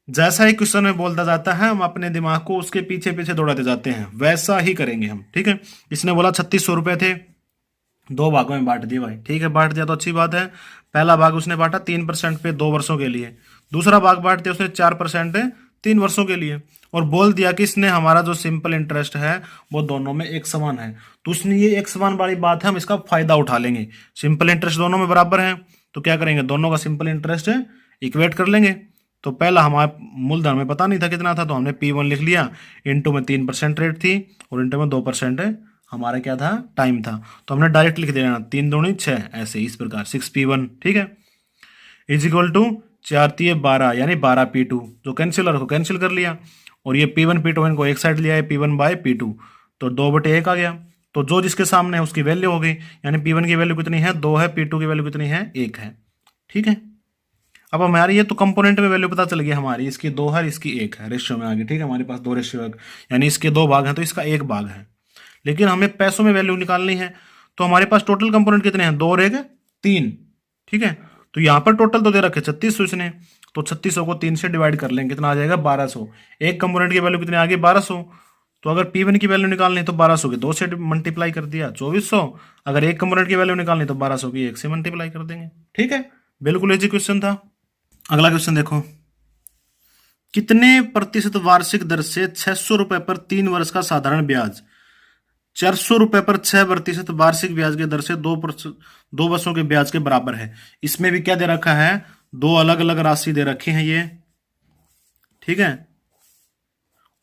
जैसा ही क्वेश्चन में बोलता जाता है हम अपने दिमाग को उसके पीछे पीछे दौड़ाते जाते हैं, वैसा ही करेंगे हम, ठीक है। इसने बोला 3600 रुपये थे, 2 भागों में बांट दिए भाई, ठीक है। बांट दिया तो अच्छी बात है। पहला भाग उसने बांटा 3% पे 2 वर्षों के लिए, दूसरा भाग बांट दिया उसने 4% 3 वर्षों के लिए, और बोल दिया कि इसने हमारा जो सिंपल इंटरेस्ट है वो दोनों में एक समान है। तो उसने ये एक समान वाली बात है, हम इसका फायदा उठा लेंगे। सिंपल इंटरेस्ट दोनों में बराबर है तो क्या करेंगे, दोनों का सिंपल इंटरेस्ट इक्वेट कर लेंगे। तो पहला हमारा मूलधन में पता नहीं था कितना था, तो हमने P1 लिख लिया, इंटू में 3% रेट थी और इंटू में 2% हमारा क्या था, टाइम था। तो हमने डायरेक्ट लिख देना 3 दूनी 6, ऐसे इस प्रकार 6P1, ठीक है, = 4×3=12 यानी 12P2। जो कैंसिल को कैंसिल कर लिया, और ये P1 P2 इनको एक साइड लिया है, P1/P2, तो 2/1 आ गया। तो जो जिसके सामने है उसकी वैल्यू हो गई, यानी P1 की वैल्यू कितनी है, 2 है, P2 की वैल्यू कितनी है, 1 है, ठीक है। अब हमारी ये तो कंपोनेंट में वैल्यू पता चल गई हमारी, इसकी 2 है, इसकी 1 है, रेशियो में आ गई, ठीक है। हमारे पास 2 रेशियो है, यानी इसके 2 भाग हैं तो इसका 1 भाग है। लेकिन हमें पैसों में वैल्यू निकालनी है, तो हमारे पास टोटल कंपोनेंट कितने हैं, 2 और 1 3, ठीक है। तो यहाँ पर टोटल तो दे रखे 3600 इसने, तो 3600 को 3 से डिवाइड कर लेंगे, कितना आ जाएगा, 1200। एक कंपोनेंट की वैल्यू कितनी आ गई, 1200। तो अगर P1 की वैल्यू निकालनी तो 1200 की 2 से मल्टीप्लाई कर दिया, 2400। अगर एक कंपोनेंट की वैल्यू निकालनी तो 1200 की 1 से मल्टीप्लाई कर देंगे, ठीक है। बिल्कुल इजी क्वेश्चन था। अगला क्वेश्चन देखो, कितने प्रतिशत वार्षिक दर से 600 रुपए पर 3 वर्ष का साधारण ब्याज 400 रुपए पर 6% वार्षिक ब्याज की दर से 2 वर्षों के ब्याज के बराबर है। इसमें भी क्या दे रखा है, 2 अलग अलग राशि दे रखी है ये, ठीक है।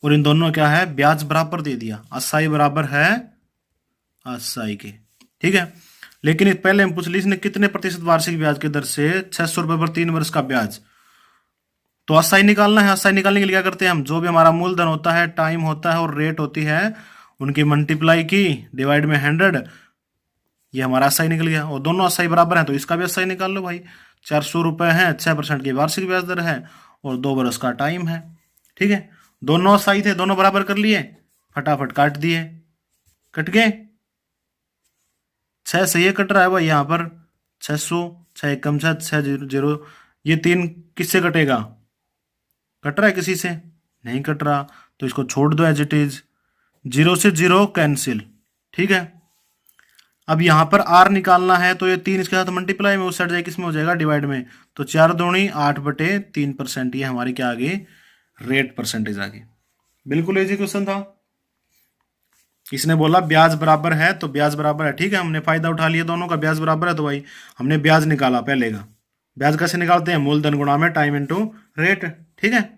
और इन दोनों क्या है, ब्याज बराबर दे दिया, 80 बराबर है 80 के, ठीक है। लेकिन पहले हम पूछ ली इसने कितने प्रतिशत वार्षिक ब्याज की दर से 600 रुपए पर 3 वर्ष का ब्याज, तो 80 निकालना है। 80 निकालने के लिए क्या करते हैं हम, जो भी हमारा मूलधन होता है, टाइम होता है और रेट होती है, उनकी मल्टीप्लाई की, डिवाइड में 100, ये हमारा 80 निकल गया। और दोनों 80 बराबर है तो इसका भी 80 निकाल लो भाई। 400 रुपए है, 6% की वार्षिक ब्याज दर है और 2 बरस का टाइम है, ठीक है। दोनों 80 थे, दोनों बराबर कर लिए, फटाफट काट दिए, कट गए। 6 से ये कट रहा है भाई यहाँ पर, 600, 6 एकम 6, 6 ये 3 किससे कटेगा, कट रहा है किसी से, नहीं कट रहा, तो इसको छोड़ दो एज इट इज। 0 से 0 कैंसिल, ठीक है। अब यहां पर आर निकालना है तो ये 3 इसके साथ मल्टीप्लाई में, उस साइड जाए किसमें हो जाएगा, डिवाइड में, तो 4 दूनी 8/3%, ये हमारी क्या आ गई, रेट परसेंटेज आ गई। बिल्कुल इजी क्वेश्चन था। इसने बोला ब्याज बराबर है तो ब्याज बराबर है, ठीक है, हमने फायदा उठा लिया दोनों का, ब्याज बराबर है तो भाई हमने ब्याज निकाला पहले का। ब्याज कैसे निकालते हैं, मूलधन गुणा में टाइम इनटू रेट, ठीक है।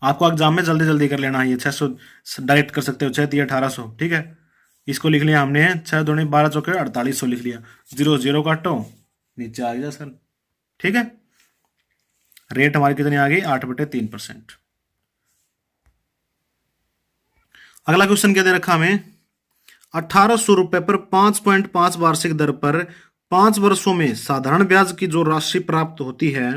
आपको एग्जाम में जल्दी जल्दी कर लेना है, ये 600 डायरेक्ट कर सकते हो, 6 3 1800, ठीक है। इसको लिख लिया हमने, 6 दूनी 12 चौके 4800 लिख लिया, 0 0 काटो, नीचे आ गया सर, ठीक है। रेट हमारी कितनी आ गई, 8/3%। अगला क्वेश्चन क्या दे रखा हमें, 1800 रुपए पर 5.5 वार्षिक दर पर 5 वर्षों में साधारण ब्याज की जो राशि प्राप्त होती है,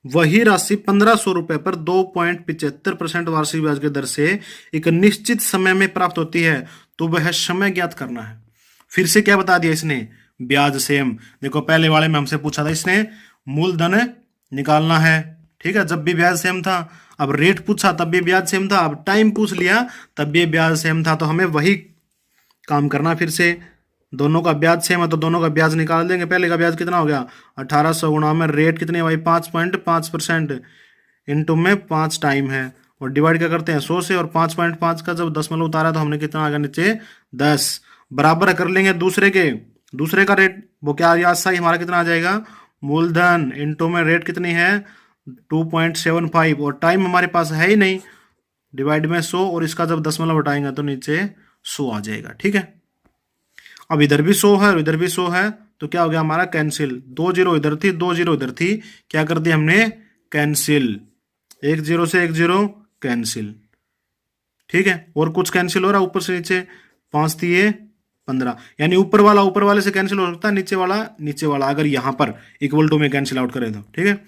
वही राशि 1500 रुपए पर 2.75% वार्षिक ब्याज की दर से एक निश्चित समय में प्राप्त होती है, तो वह समय ज्ञात करना है। फिर से क्या बता दिया इसने, ब्याज सेम। देखो पहले वाले में हमसे पूछा था इसने मूलधन निकालना है, ठीक है, जब भी ब्याज सेम था। अब रेट पूछा तब भी ब्याज सेम था, अब टाइम पूछ लिया तब भी ब्याज सेम था, तो हमें वही काम करना। फिर से दोनों का ब्याज सेम है तो दोनों का ब्याज निकाल देंगे। पहले का ब्याज कितना हो गया, 1800 गुणा में रेट कितनी है भाई, 5.5%, इंटू में 5 टाइम है, और डिवाइड क्या करते हैं 100 से, और 5.5 का जब दशमलव उतारा तो हमने कितना आ गया नीचे 10, बराबर कर लेंगे दूसरे के, दूसरे का रेट वो क्या आ गया, सही हमारा कितना आ जाएगा, मूलधन इंटू में रेट कितनी है 2.75, और टाइम हमारे पास है ही नहीं, डिवाइड में 100, और इसका जब दशमलव हटाएंगे तो नीचे 100 आ जाएगा, ठीक है। अब इधर भी 100 है और इधर भी 100 है, तो क्या हो गया हमारा कैंसिल, 2 0 इधर थी 2 0 इधर थी, क्या कर दिया हमने कैंसिल, 1 0 से 1 0 कैंसिल, ठीक है। और कुछ कैंसिल हो रहा है ऊपर से नीचे, 5 दिए 15, यानी ऊपर वाला ऊपर वाले से कैंसिल हो सकता है, नीचे वाला अगर यहां पर इक्वल टू में कैंसिल आउट करें तो, ठीक है।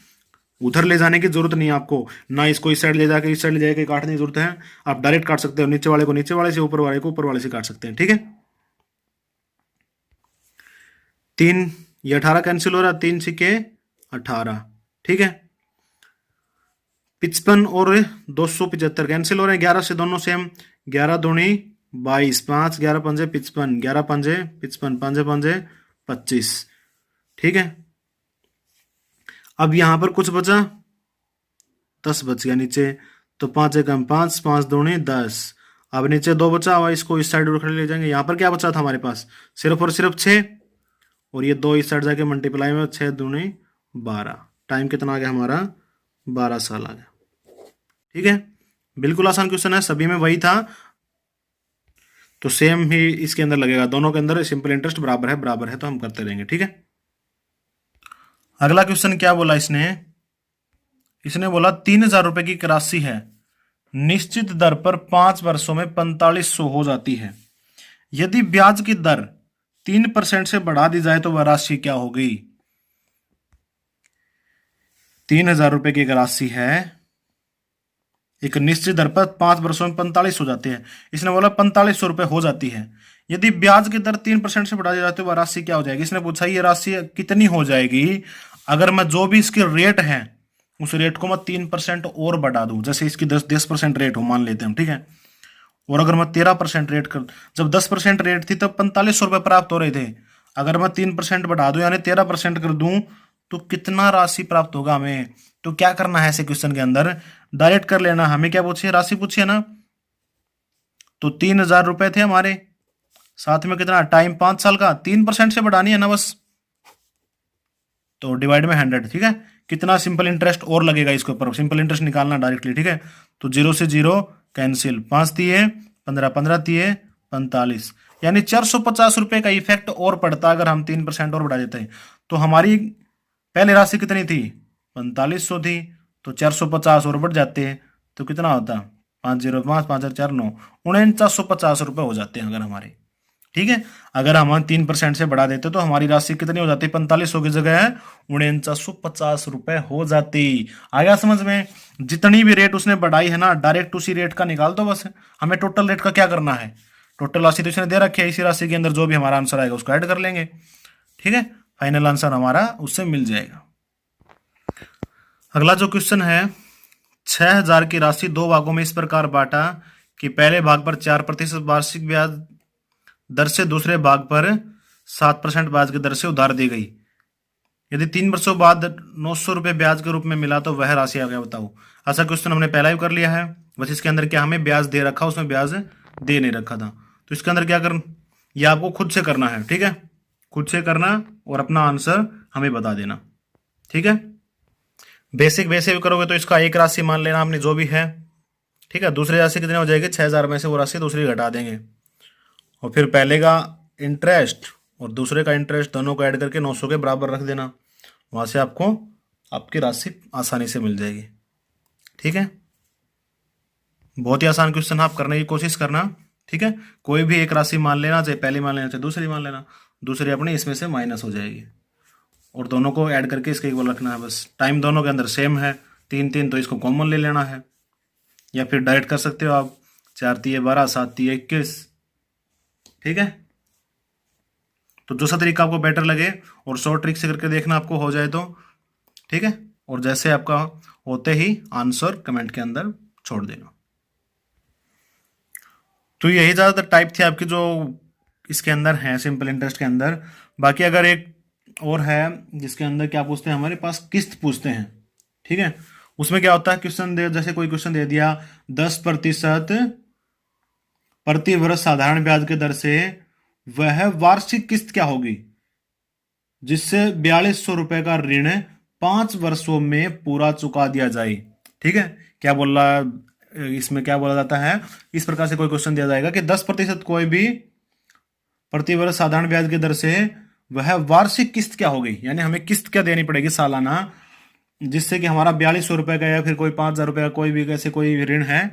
उधर ले जाने की जरूरत नहीं है आपको, ना इसको इस साइड ले जाकर इस साइड ले जाकर काटने की जरूरत है, आप डायरेक्ट काट सकते हो, नीचे वाले को नीचे वाले से, ऊपर वाले को ऊपर वाले से काट सकते हैं, ठीक है। 3 ये 18 कैंसिल हो रहा है, 3 सिक्के 18, ठीक है। 55 और 275 कैंसिल हो रहे हैं, 11 से दोनों सेम, 11 दूनी 22, 5 11 पंजे 55, 11 पंजे 55, 5 पंजे 25, ठीक है। अब यहां पर कुछ बचा, 10 बच गया नीचे, तो 5 एकम 5, 5 दूनी 10, अब नीचे 2 बचा हुआ, इसको इस साइड उठा ले जाएंगे। यहां पर क्या बचा था हमारे पास, सिर्फ और सिर्फ 6, और ये 2 इस साइड जाके मल्टीप्लाई में, 6 दूनी 12, टाइम कितना आ गया हमारा 12 साल आ गया, ठीक है। बिल्कुल आसान क्वेश्चन है, सभी में वही था, तो सेम ही इसके अंदर लगेगा, दोनों के अंदर सिंपल इंटरेस्ट बराबर है तो हम करते रहेंगे, ठीक है। अगला क्वेश्चन क्या बोला इसने बोला 3000 रुपए की एक राशि है, निश्चित दर पर 5 वर्षों में 4500 हो जाती है, यदि ब्याज की दर 3% से बढ़ा दी जाए तो वह राशि क्या हो गई। 3000 रुपए की एक राशि है, एक निश्चित दर पर 5 वर्षों में 45 हो जाते हैं, इसने बोला 4500 रुपए हो जाती है, यदि ब्याज की दर 3% से बढ़ा दी जाए तो वह राशि क्या हो जाएगी। इसने पूछा ये राशि कितनी हो जाएगी अगर मैं जो भी इसके रेट है उस रेट को मैं 3% और बढ़ा दूं, जैसे इसकी 10% रेट हो मान लेते हैं हम, ठीक है। और अगर मैं 13% रेट कर, जब 10% रेट थी तब 4500 रुपए प्राप्त हो रहे थे, अगर मैं 3% बढ़ा दूं यानी 13% कर दूं तो कितना राशि प्राप्त होगा हमें। तो क्या करना है ऐसे क्वेश्चन के अंदर, डायरेक्ट कर लेना। हमें क्या पूछिए, राशि पूछिए ना, तो 3000 रुपए थे हमारे, साथ में कितना टाइम 5 साल का, 3% से बढ़ानी है ना बस, तो डिवाइड में 100, ठीक है। कितना सिंपल इंटरेस्ट और लगेगा इसके ऊपर, सिंपल इंटरेस्ट निकालना डायरेक्टली, ठीक है। तो 0 से 0 कैंसिल, 5 दिए 15, 15 दिए 45, यानी 450 रुपए का इफेक्ट और पड़ता अगर हम 3% और बढ़ा देते हैं। तो हमारी पहले राशि कितनी थी, 4500 थी, तो 450 और बढ़ जाते हैं तो कितना होता, 505 5 4 9 4950 रुपये हो जाते हैं अगर हमारे, ठीक है। अगर हम 3% से बढ़ा देते तो हमारी राशि कितनी हो जाती, 4500 की जगह 4950 रुपए हो जाती। आया समझ में? जितनी भी रेट उसने बढ़ाई है ना, डायरेक्ट उसी रेट का निकाल दो बस। हमें टोटल रेट का क्या करना है, टोटल राशि तो इसने दे रखी है, इसी राशि के अंदर जो भी हमारा आंसर आएगा उसको ऐड कर लेंगे, ठीक है। फाइनल आंसर हमारा उससे मिल जाएगा। अगला जो क्वेश्चन है, 6000 की राशि दो भागों में इस प्रकार बांटा कि पहले भाग पर 4% वार्षिक ब्याज दर से दूसरे भाग पर 7% ब्याज की दर से उधार दी गई। यदि 3 वर्षों बाद 900 रुपये ब्याज के रूप में मिला तो वह राशि आ गया, बताओ। ऐसा क्वेश्चन हमने पहला ही कर लिया है, बस इसके अंदर क्या हमें ब्याज दे रखा, उसमें ब्याज दे नहीं रखा था। तो इसके अंदर क्या कर, ये आपको खुद से करना है, ठीक है, खुद से करना और अपना आंसर हमें बता देना, ठीक है। बेसिक वैसे भी करोगे तो इसका एक राशि मान लेना आपने जो भी है, ठीक है। दूसरी राशि कितनी हो जाएगी, 6000 में से वो राशि दूसरी घटा देंगे, और फिर पहले का इंटरेस्ट और दूसरे का इंटरेस्ट दोनों को ऐड करके 900 के बराबर रख देना, वहां से आपको आपकी राशि आसानी से मिल जाएगी, ठीक है। बहुत ही आसान क्वेश्चन आप करने की कोशिश करना, ठीक है। कोई भी एक राशि मान लेना, चाहे पहली मान लेना चाहे दूसरी मान लेना, दूसरी अपनी इसमें से माइनस हो जाएगी और दोनों को ऐड करके इसके इक्वल रखना है बस। टाइम दोनों के अंदर सेम है, 3 3, तो इसको कॉमन ले लेना है, या फिर डायरेक्ट कर सकते हो आप, 4 3 12 7 3 21, ठीक है। तो जो सा तरीका आपको बेटर लगे और शॉर्ट ट्रिक से करके देखना आपको हो जाए तो, ठीक है। और जैसे आपका होते ही आंसर कमेंट के अंदर छोड़ देना। तो यही ज़्यादातर टाइप थी आपकी जो इसके अंदर है सिंपल इंटरेस्ट के अंदर। बाकी अगर एक और है जिसके अंदर क्या पूछते हैं, हमारे पास किस्त पूछते हैं, ठीक है। उसमें क्या होता है, क्वेश्चन दे, जैसे कोई क्वेश्चन दे दिया 10% प्रति वर्ष साधारण ब्याज के दर से वह वार्षिक किस्त क्या होगी जिससे 4200 रुपए का ऋण 5 वर्षों में पूरा चुका दिया जाए, ठीक है। क्या बोल रहा है इसमें, क्या बोला जाता है, इस प्रकार से कोई क्वेश्चन दिया जाएगा कि 10% कोई भी प्रति वर्ष साधारण ब्याज की दर से वह वार्षिक किस्त क्या होगी, यानी हमें किस्त क्या देनी पड़ेगी सालाना, जिससे कि हमारा 4200 रुपए का या फिर कोई 5000 रुपए का कोई भी कैसे कोई ऋण है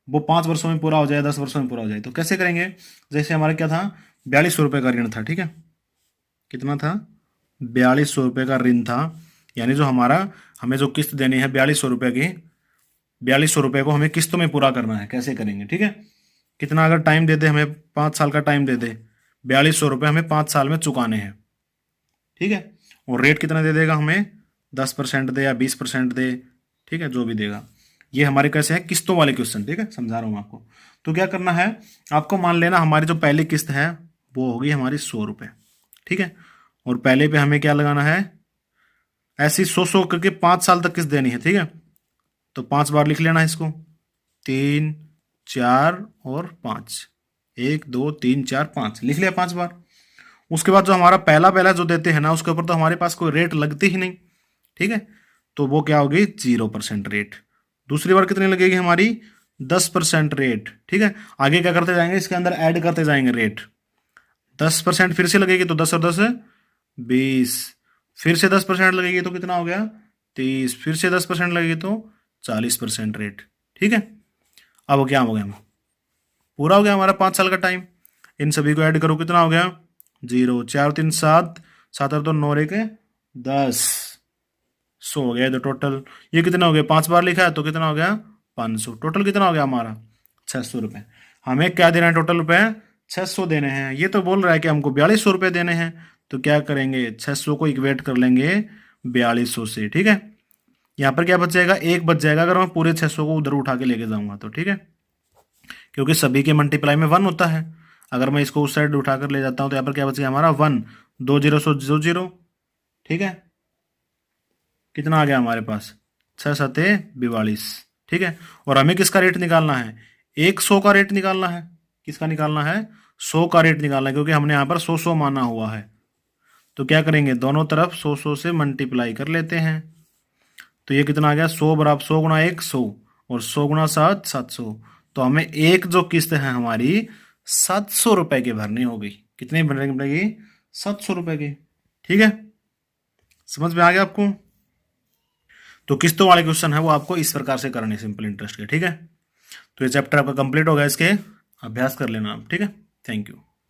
वो 5 वर्षों में पूरा हो जाए, 10 वर्षों में पूरा हो जाए। तो कैसे करेंगे, जैसे हमारा क्या था, 4200 रुपए का ऋण था, ठीक है। कितना था, 4200 रुपए का ऋण था, यानी जो हमारा हमें जो किस्त देनी है 4200 रुपए की, 4200 रुपए को हमें किस्तों में पूरा करना है। कैसे करेंगे, ठीक है। कितना अगर टाइम दे दे, हमें 5 साल का टाइम दे दे, 4200 रुपये हमें 5 साल में चुकाने हैं, ठीक है। और रेट कितना दे देगा हमें, 10% दे या 20% दे, ठीक है, जो भी देगा। ये हमारे कैसे है, किस्तों वाले क्वेश्चन, ठीक है, समझा रहा हूँ आपको। तो क्या करना है आपको, मान लेना हमारी जो पहली किस्त है वो होगी हमारी 100 रुपये, ठीक है। और पहले पे हमें क्या लगाना है, ऐसी 100 करके 5 साल तक किस्त देनी है, ठीक है। तो 5 बार लिख लेना इसको, 3 4 और 5, 1 2 3 4 5 लिख लिया 5 बार। उसके बाद जो हमारा पहला पहला जो देते हैं ना, उसके ऊपर तो हमारे पास कोई रेट लगती ही नहीं, ठीक है। तो वो क्या होगी, 0% रेट। दूसरी बार कितनी लगेगी हमारी, 10% रेट, ठीक है। आगे क्या करते जाएंगे, इसके अंदर ऐड करते जाएंगे रेट। 10% फिर से लगेगी तो 10 और 10 20, फिर से 10% लगेगी तो कितना हो गया, 30, फिर से 10% लगेगी तो 40% रेट, ठीक है। अब क्या हो गया, पूरा हो गया हमारा 5 साल का टाइम। इन सभी को ऐड करो, कितना हो गया, 0 4 3 7 7 8 2 9 1 10, 100 हो गया। तो टोटल ये कितना हो गया, 5 बार लिखा है तो कितना हो गया, 500। टोटल कितना हो गया हमारा, 600 रुपये। हमें क्या देना है, टोटल रुपए 600 देने हैं। ये तो बोल रहा है कि हमको 4200 रुपये देने हैं, तो क्या करेंगे, 600 को इक्वेट कर लेंगे 4200 से, ठीक है। यहाँ पर क्या बच जाएगा, 1 बच जाएगा अगर मैं पूरे 600 को उधर उठा के लेके जाऊंगा तो, ठीक है, क्योंकि सभी के मल्टीप्लाई में 1 होता है। अगर मैं इसको उस साइड उठाकर ले जाता हूँ तो यहाँ पर क्या बचेगा हमारा 1, 2 0 सो 2 0, ठीक है। कितना आ गया हमारे पास, 6 7 42, ठीक है। और हमें किसका रेट निकालना है, 100 का रेट निकालना है। किसका निकालना है, 100 का रेट निकालना है, क्योंकि हमने यहाँ पर 100 माना हुआ है। तो क्या करेंगे, दोनों तरफ 100 से मल्टीप्लाई कर लेते हैं। तो ये कितना आ गया, 100 बराबर 100 गुणा 1 100, और 100 गुणा 7 700। तो हमें एक जो किस्त है हमारी 700 रुपए की भरनी होगी। कितनी भरनी पड़ेगी, 700 रुपए की। ठीक है, समझ में आ गया आपको। तो किस्तों वाले क्वेश्चन है वो आपको इस प्रकार से करने, सिंपल इंटरेस्ट के। ठीक है, तो ये चैप्टर आपका कंप्लीट हो गया, इसके अभ्यास कर लेना आप। ठीक है, थैंक यू।